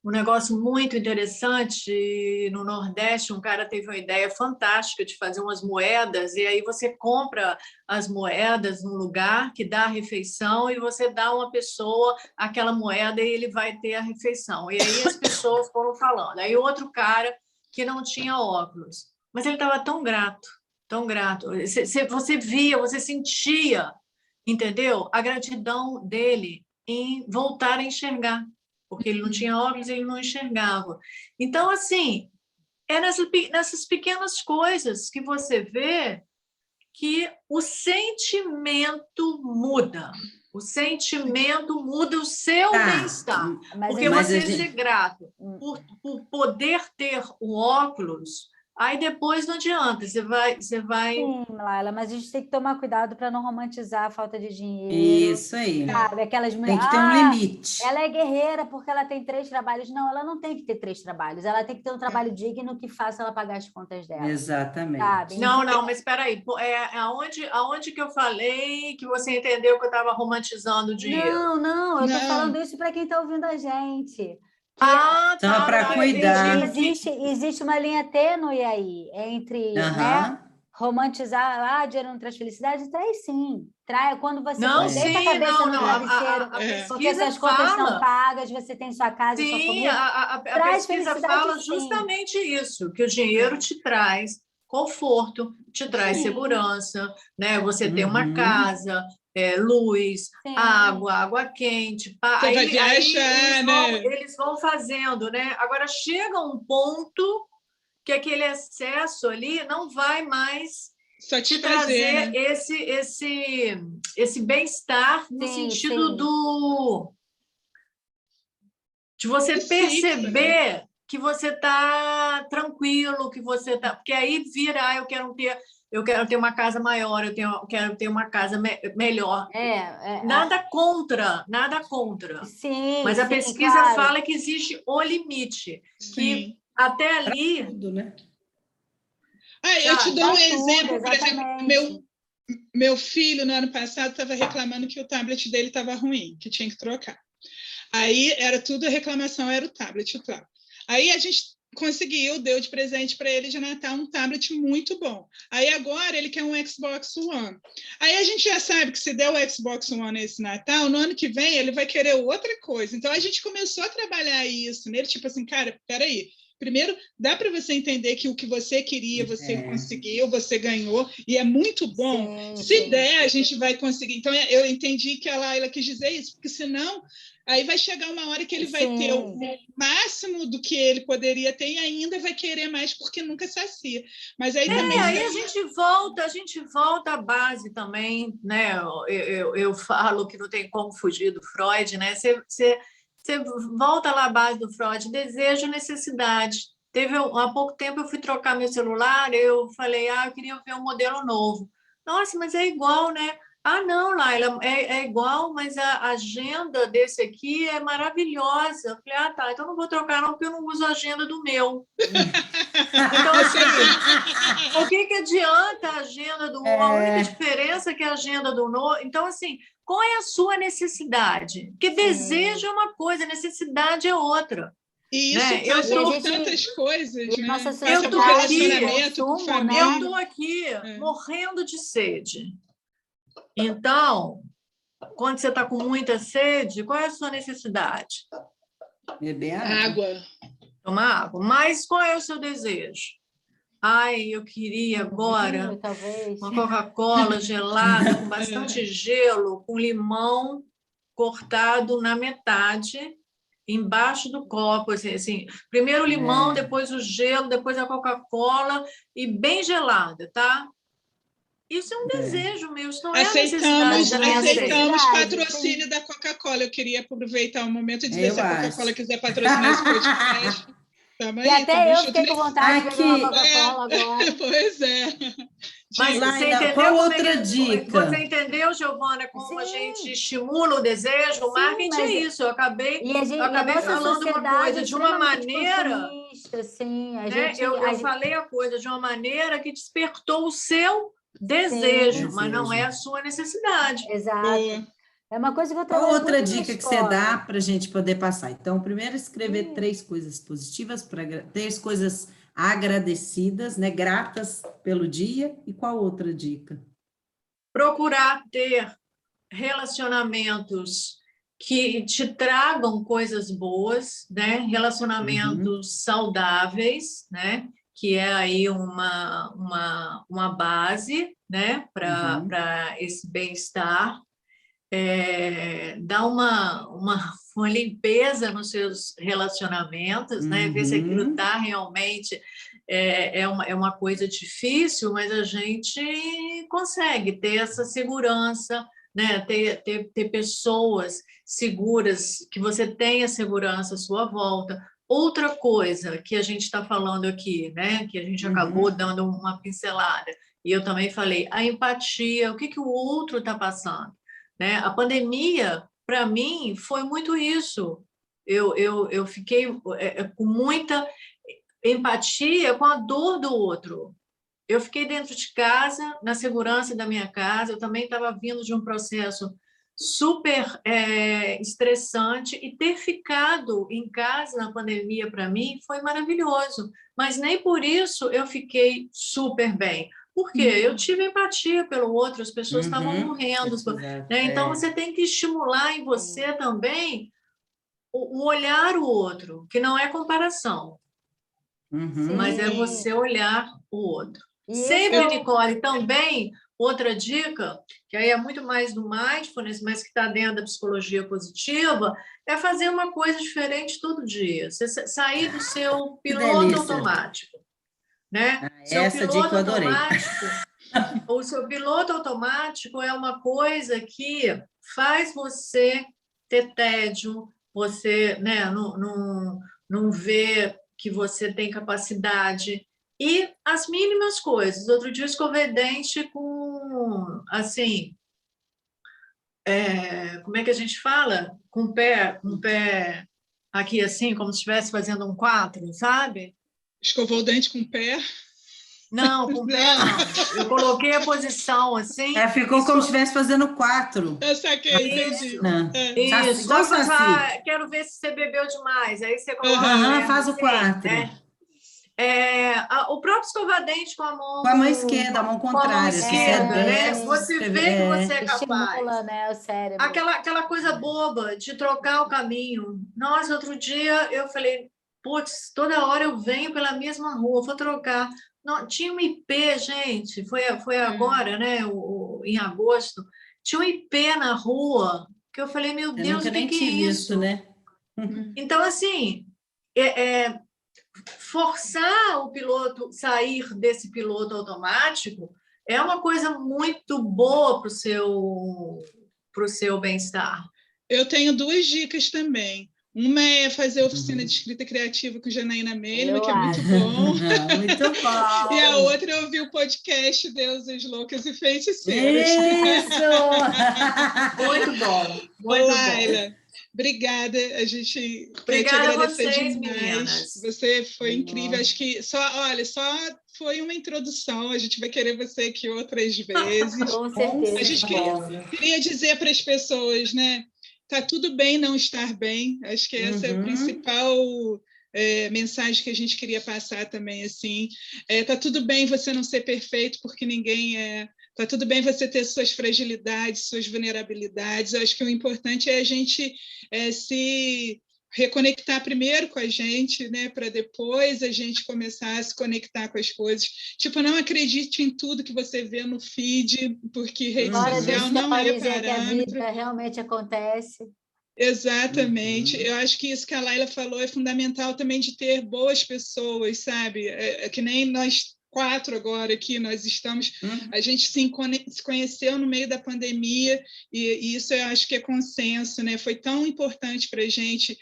Speaker 4: um negócio muito interessante. No Nordeste, um cara teve uma ideia fantástica de fazer umas moedas, e aí você compra as moedas num lugar que dá a refeição e você dá a uma pessoa aquela moeda e ele vai ter a refeição. E aí as pessoas foram falando. Aí outro cara que não tinha óculos, mas ele estava tão grato, tão grato. Você via, você sentia, entendeu? A gratidão dele em voltar a enxergar, porque ele não tinha óculos, ele não enxergava. Então, assim, é nessas pequenas coisas que você vê que o sentimento muda. O sentimento muda o seu bem-estar. Porque você ser grato por poder ter o óculos, Aí depois não adianta, você vai...
Speaker 2: Sim, Laila, mas a gente tem que tomar cuidado para não romantizar a falta de dinheiro.
Speaker 3: Isso aí.
Speaker 2: Sabe? Aquelas
Speaker 3: Tem
Speaker 2: mulheres,
Speaker 3: que ter um limite.
Speaker 2: ela é guerreira porque ela tem 3 trabalhos. Não, ela não tem que ter 3 trabalhos. Ela tem que ter um trabalho digno que faça ela pagar as contas dela.
Speaker 3: Exatamente.
Speaker 2: Sabe?
Speaker 4: Não, mas espera aí. Aonde que eu falei que você entendeu que eu estava romantizando o dinheiro?
Speaker 2: Não, eu estou
Speaker 1: Não.
Speaker 2: falando isso para quem está ouvindo a gente.
Speaker 3: Então, é para cuidar.
Speaker 2: Existe uma linha tênue aí entre, né, romantizar, dinheiro não traz felicidade, traz sim. Quando você deita a cabeça no travesseiro, porque essas contas são pagas, você tem sua casa, sua família.
Speaker 4: A pesquisa fala justamente isso, que o dinheiro te traz conforto, te traz segurança, né? Você tem uma casa, luz, água quente.
Speaker 1: Você vai viajar, né?
Speaker 4: Eles vão fazendo, né? Agora chega um ponto que aquele excesso ali não vai mais te trazer, né? esse bem-estar no sentido de você perceber que você está tranquilo, que você está... Porque aí vira, eu quero ter uma casa maior, eu quero ter uma casa melhor. Nada contra.
Speaker 2: Sim,
Speaker 4: mas a pesquisa fala que existe o limite. Que até ali...
Speaker 3: Tudo, né?
Speaker 1: Eu te dou um exemplo, por exemplo, meu filho, no ano passado, estava reclamando que o tablet dele estava ruim, que tinha que trocar. Aí era tudo, a reclamação era o tablet. Aí a gente conseguiu, deu de presente para ele de Natal um tablet muito bom. Aí agora ele quer um Xbox One. Aí a gente já sabe que se der o Xbox One esse Natal, no ano que vem ele vai querer outra coisa. Então a gente começou a trabalhar isso nele, tipo assim, cara, peraí. Primeiro, dá para você entender que o que você queria, você conseguiu, você ganhou, e é muito bom. Se der, a gente vai conseguir. Então, eu entendi que a Laila quis dizer isso, porque senão, aí vai chegar uma hora que ele vai ter o máximo do que ele poderia ter e ainda vai querer mais, porque nunca sacia. Mas aí também...
Speaker 4: Aí a gente volta à base também, né? Eu falo que não tem como fugir do Freud, né? Você volta lá à base do Freud, desejo, necessidade. Há pouco tempo eu fui trocar meu celular, eu falei, eu queria ver um modelo novo. Nossa, mas é igual, né? Não, Laila, é igual, mas a agenda desse aqui é maravilhosa. Eu falei, tá, então não vou trocar não, porque eu não uso a agenda do meu. Então, assim, o que adianta a agenda do a única diferença é que a agenda do novo... Então, assim, qual é a sua necessidade? Porque desejo é uma coisa, necessidade é outra.
Speaker 1: E isso passa por tantas coisas, né?
Speaker 4: Eu estou aqui morrendo de sede. Então, quando você está com muita sede, qual é a sua necessidade?
Speaker 3: Beber
Speaker 1: água.
Speaker 4: Tomar água. Mas qual é o seu desejo? Eu queria agora uma Coca-Cola gelada, com bastante gelo, com limão cortado na metade, embaixo do copo. Assim, primeiro o limão, depois o gelo, depois a Coca-Cola, e bem gelada, tá? Isso é um desejo meu, isso não é necessidade.
Speaker 1: Aceitamos patrocínio da Coca-Cola. Eu queria aproveitar o momento e dizer se a Coca-Cola quiser patrocinar esse podcast.
Speaker 2: E até eu fiquei com vontade de beber uma Coca-Cola agora.
Speaker 1: Pois é.
Speaker 4: Mas você entendeu
Speaker 3: qual outra dica?
Speaker 4: Você entendeu, Giovana, como a gente estimula o desejo? O marketing é isso. Eu acabei falando uma coisa de uma maneira... Eu falei a coisa de uma maneira que despertou o seu desejo, mas não é a sua necessidade.
Speaker 2: Exato. É uma coisa que eu
Speaker 3: trabalho. Qual outra dica que você dá para a gente poder passar? Então, primeiro, escrever 3 coisas positivas, 3 coisas agradecidas, né? Gratas pelo dia. E qual outra dica?
Speaker 4: Procurar ter relacionamentos que te tragam coisas boas, né? Relacionamentos saudáveis, né? Que é aí uma base, né? Para esse bem-estar. Dar uma limpeza nos seus relacionamentos, né? Ver se aquilo está realmente é uma coisa difícil, mas a gente consegue ter essa segurança, né? Ter pessoas seguras, que você tenha segurança à sua volta, outra coisa que a gente está falando aqui, né? Que a gente acabou dando uma pincelada, e eu também falei, a empatia, o que o outro está passando, né? A pandemia, para mim, foi muito isso. Eu fiquei com muita empatia com a dor do outro. Eu fiquei dentro de casa, na segurança da minha casa, eu também estava vindo de um processo super estressante, e ter ficado em casa na pandemia, para mim, foi maravilhoso, mas nem por isso eu fiquei super bem, porque eu tive empatia pelo outro, as pessoas estavam morrendo, né? Então, você tem que estimular em você também o olhar o outro, que não é comparação, mas é você olhar o outro. Sempre, Nicole, também, outra dica, que aí é muito mais do mindfulness, mas que está dentro da psicologia positiva, é fazer uma coisa diferente todo dia. Você sair do seu piloto automático, né?
Speaker 3: Essa dica eu adorei.
Speaker 4: O seu piloto automático é uma coisa que faz você ter tédio, você, né, não vê que você tem capacidade. E as mínimas coisas. Outro dia eu escovei dente com, assim, como é que a gente fala? Com o pé aqui assim, como se estivesse fazendo um 4, sabe?
Speaker 1: Escovou o dente com o pé?
Speaker 4: Não, com o pé não. Eu coloquei a posição assim.
Speaker 3: Ficou como se estivesse fazendo 4.
Speaker 1: Eu saquei, entendi.
Speaker 4: Isso. Só quero ver se você bebeu demais. Aí você coloca.
Speaker 3: Faz o 4.
Speaker 4: O próprio escova-dente com a mão.
Speaker 3: Com a mão esquerda, a mão contrária.
Speaker 4: Com a mão esquerda, né? Você vê que você é capaz.
Speaker 2: Estimula, né, o cérebro.
Speaker 4: Aquela coisa boba de trocar o caminho. Nossa, outro dia eu falei, putz, toda hora eu venho pela mesma rua, vou trocar. Não, tinha um IP, gente, foi agora, né? Em agosto, tinha um IP na rua, que eu falei, meu Deus, o que é isso?
Speaker 3: Né?
Speaker 4: Então, assim, forçar o piloto, sair desse piloto automático, é uma coisa muito boa para o seu bem-estar.
Speaker 1: Eu tenho 2 dicas também. Uma é fazer a oficina de escrita criativa com Janaína Melima, que é muito bom.
Speaker 3: Muito bom.
Speaker 1: E a outra é ouvir o podcast Deusas Loucas e Feiticeiras.
Speaker 3: Isso!
Speaker 4: Muito bom.
Speaker 1: Laila, obrigada. A gente quer te agradecer demais. Meninas. Você foi incrível. Acho que só foi uma introdução. A gente vai querer você aqui outras vezes.
Speaker 2: Com certeza.
Speaker 1: A gente queria dizer para as pessoas, né? Tá tudo bem não estar bem. Acho que essa é a principal mensagem que a gente queria passar também, assim. Tá tudo bem você não ser perfeito, porque ninguém é. Tá tudo bem você ter suas fragilidades, suas vulnerabilidades. Eu acho que o importante é a gente se reconectar primeiro com a gente, né, para depois a gente começar a se conectar com as coisas. Tipo, não acredite em tudo que você vê no feed, porque rede social não é parâmetro.
Speaker 2: Que a vida realmente acontece.
Speaker 1: Exatamente. Eu acho que isso que a Laila falou é fundamental também, de ter boas pessoas, sabe? Que nem nós 4 agora aqui, nós estamos, a gente se conheceu no meio da pandemia, e isso eu acho que é consenso, né? Foi tão importante para a gente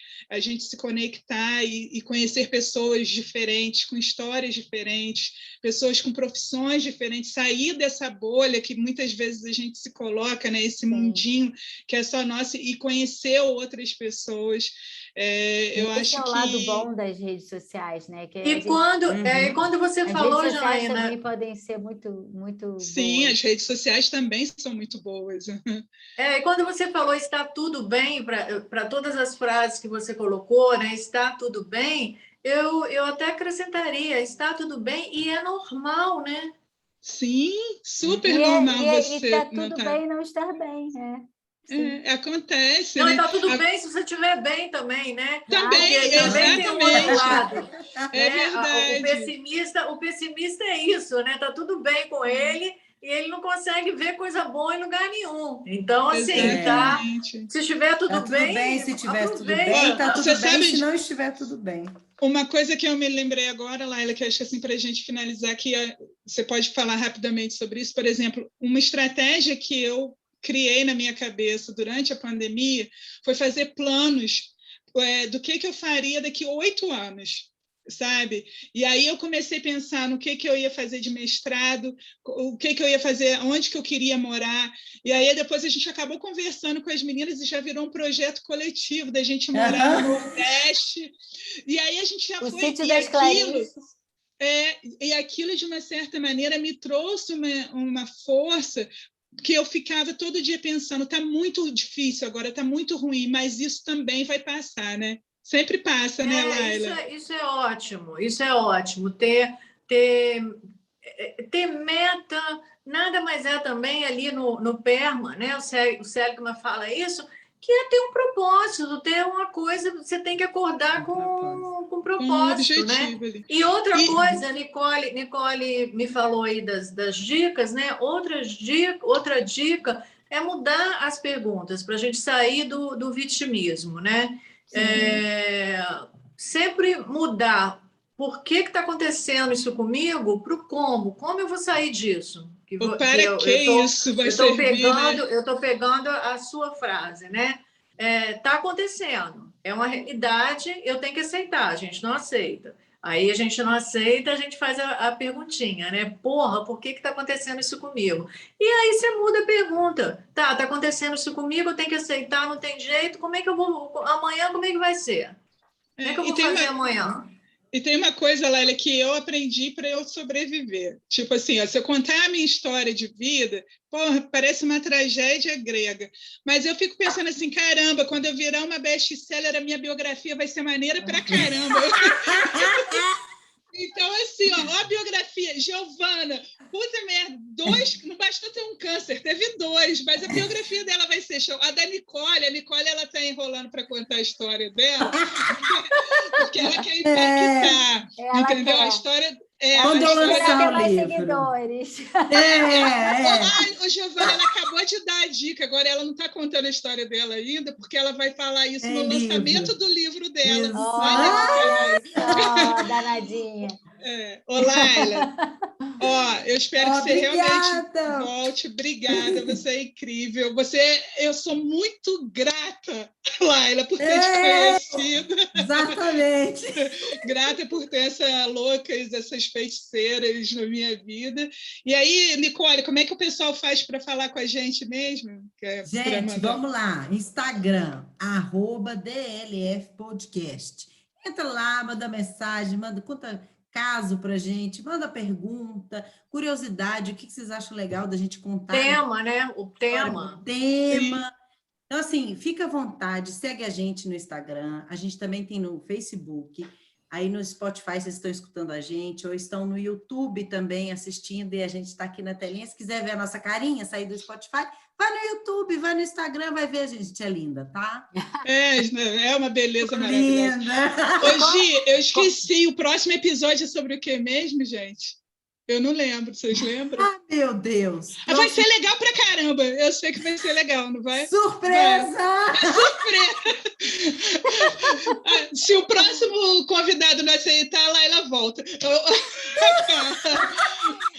Speaker 1: se conectar e conhecer pessoas diferentes, com histórias diferentes, pessoas com profissões diferentes, sair dessa bolha que muitas vezes a gente se coloca, né? Esse mundinho que é só nosso, e conhecer outras pessoas. Eu acho
Speaker 2: é o lado bom das redes sociais, né? Que
Speaker 4: quando você falou,
Speaker 2: Janaína... As redes sociais
Speaker 4: Janaína,
Speaker 2: também podem ser muito
Speaker 1: Sim,
Speaker 2: boas.
Speaker 1: As redes sociais também são muito boas.
Speaker 4: E quando você falou está tudo bem, para todas as frases que você colocou, né? Está tudo bem, eu até acrescentaria, está tudo bem e é normal, né?
Speaker 1: Sim, super normal você.
Speaker 2: E está tudo bem não estar bem,
Speaker 1: acontece,
Speaker 4: não,
Speaker 1: né?
Speaker 4: Está tudo bem se você estiver bem também, né?
Speaker 1: Também,
Speaker 4: exatamente. Tem um outro lado,
Speaker 1: né?
Speaker 4: Verdade. O pessimista é isso, né? Tá tudo bem com ele e ele não consegue ver coisa boa em lugar nenhum. Então, assim, se estiver tudo bem,
Speaker 3: se estiver tudo bem, tá tudo bem, se não estiver tudo bem.
Speaker 1: Uma coisa que eu me lembrei agora, Laila, que acho que assim, para a gente finalizar, que você pode falar rapidamente sobre isso, por exemplo, uma estratégia que eu criei na minha cabeça durante a pandemia foi fazer planos do que eu faria daqui a 8 anos, sabe? E aí eu comecei a pensar no que eu ia fazer de mestrado, o que eu ia fazer, onde que eu queria morar. E aí depois a gente acabou conversando com as meninas e já virou um projeto coletivo da gente morar no Nordeste. E aí a gente já
Speaker 2: o
Speaker 1: foi...
Speaker 2: Sítio das Clarissas.
Speaker 1: E aquilo, de uma certa maneira, me trouxe uma força que eu ficava todo dia pensando, está muito difícil agora, está muito ruim, mas isso também vai passar, né? Sempre passa, né, Laila?
Speaker 4: Isso é ótimo. Ter meta, nada mais é também ali no PERMA, né? O Seligman fala isso, que é ter um propósito, ter uma coisa, você tem que acordar com propósito, né?
Speaker 1: Ali.
Speaker 4: E outra coisa, Nicole me falou aí das dicas, né? Outra dica é mudar as perguntas para a gente sair do vitimismo, né? Sempre mudar por que está acontecendo isso comigo para o como eu vou sair disso?
Speaker 1: Isso vai servir, né?
Speaker 4: Eu estou pegando a sua frase, né? Está acontecendo, é uma realidade, eu tenho que aceitar, a gente não aceita. Aí a gente não aceita, a gente faz a perguntinha, né? Porra, por que está acontecendo isso comigo? E aí você muda a pergunta. Tá acontecendo isso comigo, eu tenho que aceitar, não tem jeito, como é que eu vou... Amanhã, como é que vai ser? Como é que eu vou fazer amanhã?
Speaker 1: E tem uma coisa, Laila, que eu aprendi para eu sobreviver. Tipo assim, se eu contar a minha história de vida, porra, parece uma tragédia grega. Mas eu fico pensando assim, caramba, quando eu virar uma best-seller, a minha biografia vai ser maneira pra caramba. Então, assim, ó a biografia, Giovana, puta merda, não bastou ter um câncer, teve 2, mas a biografia dela vai ser show. A da Nicole, ela tá enrolando para contar a história dela, porque ela quer impactar, entendeu?
Speaker 2: Quer.
Speaker 1: A história...
Speaker 3: Quando eu lançar o livro.
Speaker 2: Seguidores.
Speaker 1: Ô, Giovana, ela acabou de dar a dica, agora ela não está contando a história dela ainda, porque ela vai falar isso no lançamento do livro dela.
Speaker 2: Danadinha.
Speaker 1: Ô, Laila, eu espero que você realmente volte. Obrigada, você é incrível. Eu sou muito grata, Laila, por ter te conhecido.
Speaker 3: Exatamente.
Speaker 1: Grata por ter essas feiticeiras na minha vida. E aí, Nicole, como é que o pessoal faz para falar com a gente mesmo?
Speaker 3: Gente, vamos lá. Instagram, @DLF Podcast. Entra lá, manda mensagem, conta caso para a gente, manda pergunta, curiosidade, o que vocês acham legal da gente contar?
Speaker 4: Tema, né? O tema.
Speaker 3: Então, assim, fica à vontade, segue a gente no Instagram, a gente também tem no Facebook, aí no Spotify vocês estão escutando a gente, ou estão no YouTube também assistindo, e a gente está aqui na telinha. Se quiser ver a nossa carinha, sair do Spotify, vai no YouTube, vai no Instagram, vai ver a gente, é linda, tá?
Speaker 1: É uma beleza maravilhosa.
Speaker 3: Linda!
Speaker 1: Ô, Gi, eu esqueci, o próximo episódio é sobre o que mesmo, gente? Eu não lembro, vocês lembram?
Speaker 3: Ah, meu Deus!
Speaker 1: Vai ser legal pra caramba, eu sei que vai ser legal, não vai?
Speaker 3: Surpresa!
Speaker 1: Surpresa! Se o próximo convidado não aceitar, lá ela volta.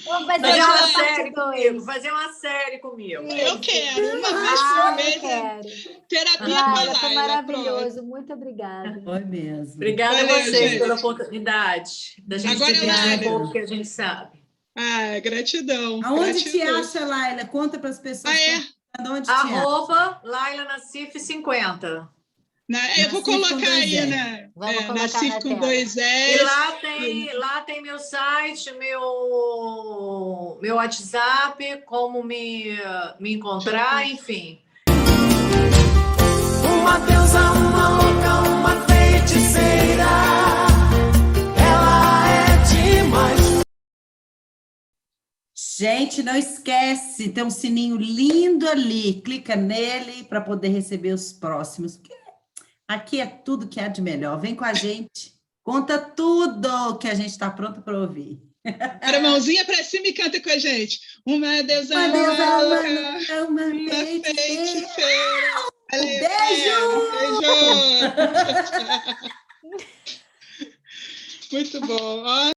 Speaker 2: Vamos
Speaker 4: fazer uma série comigo.
Speaker 1: Eu quero, uma vez por mês. Terapia com a Laila.
Speaker 2: Foi maravilhoso, muito obrigada.
Speaker 3: Foi mesmo.
Speaker 4: Obrigada a vocês pela oportunidade da gente dividir um pouco que a gente sabe.
Speaker 1: Gratidão.
Speaker 3: Aonde te acha, Laila? Conta para as pessoas.
Speaker 4: Laila Nassif 50.
Speaker 1: Eu vou colocar aí, né? Nassif com 2 S.
Speaker 4: E lá tem meu site, meu WhatsApp, como me encontrar, enfim.
Speaker 5: Uma deusa, uma louca, uma feiticeira. Ela é demais.
Speaker 3: Gente, não esquece, tem um sininho lindo ali. Clica nele para poder receber os próximos. Aqui é tudo que há de melhor. Vem com a gente. Conta tudo que a gente está pronto para ouvir.
Speaker 1: Agora, mãozinha para cima e canta com a gente. Uma deusa, uma louca, uma feiticeira.
Speaker 3: Beijo!
Speaker 1: Muito bom.